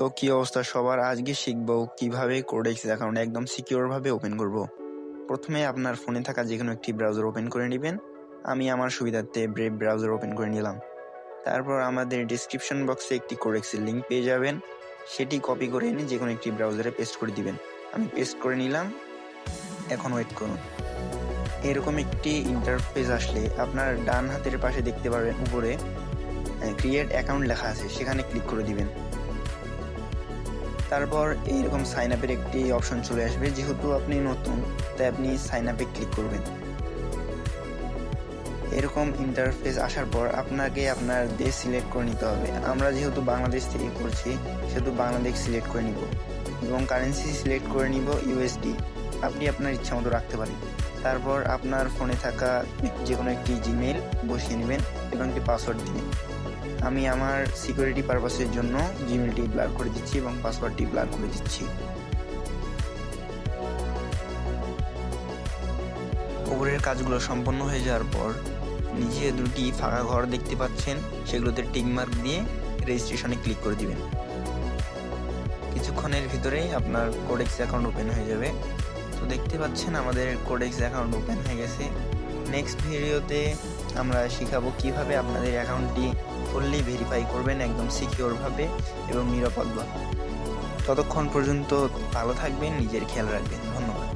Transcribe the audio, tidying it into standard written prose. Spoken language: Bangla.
তো কি অবস্থা সবার, আজকে শিখবো কিভাবে কোডেক্স অ্যাকাউন্ট একদম সিকিউর ভাবে ওপেন করব। প্রথমে আপনার ফোনে থাকা যে কোনো একটি ব্রাউজার ওপেন করে নেবেন। আমি আমার সুবিধার্থে ব্রেভ ব্রাউজার ওপেন করে নিলাম। তারপর আমাদের ডিসক্রিপশন বক্সে একটি কোডেক্সের লিঙ্ক পেয়ে যাবেন, সেটি কপি করে এনে যে কোনো একটি ব্রাউজারে পেস্ট করে দিবেন। আমি পেস্ট করে নিলাম, এখন ওয়েট করুন। এরকম একটি ইন্টারফেস আসলে আপনার ডান হাতের পাশে দেখতে পারবেন উপরে ক্রিয়েট অ্যাকাউন্ট লেখা আছে, সেখানে ক্লিক করে দিবেন। তারপর এইরকম সাইন আপের একটি অপশন চলে আসবে। যেহেতু আপনি নতুন, তাই আপনি সাইন আপে ক্লিক করবেন। এরকম ইন্টারফেস আসার পর আপনাকে আপনার দেশ সিলেক্ট করে নিতে হবে। আমরা যেহেতু বাংলাদেশ থেকে করছি, সেহেতু বাংলাদেশ সিলেক্ট করে নিব এবং কারেন্সি সিলেক্ট করে নিব ইউএসডি। আপনি আপনার ইচ্ছা মতো রাখতে পারেন। তারপর আপনার ফোনে থাকা যে কোনো একটি জিমেইল বসিয়ে নেবেন এবং একটি পাসওয়ার্ড দিবেন। আমি আমার সিকিউরিটি পারপাসের জন্য জিমেলটি ব্লার করে দিচ্ছি এবং পাসওয়ার্ডটি ব্লার করে দিচ্ছি। উপরের কাজগুলো সম্পন্ন হয়ে যাওয়ার পর নিচে দুটি ফাঁকা ঘর দেখতে পাচ্ছেন, সেগুলোতে টিক মার্ক দিয়ে রেজিস্ট্রেশনে ক্লিক করে দিবেন। কিছুক্ষণের ভিতরেই আপনার কোডেক্স অ্যাকাউন্ট ওপেন হয়ে যাবে। তো দেখতে পাচ্ছেন আমাদের কোডেক্স অ্যাকাউন্ট ওপেন হয়ে গেছে। নেক্সট ভিডিওতে আমরা শিখাবো কিভাবে আপনাদের অ্যাকাউন্টটি ফুললি ভেরিফাই করবেন একদম সিকিউরভাবে এবং নিরাপদভাবে। ততক্ষণ পর্যন্ত ভালো থাকবেন, নিজের খেয়াল রাখবেন। ধন্যবাদ।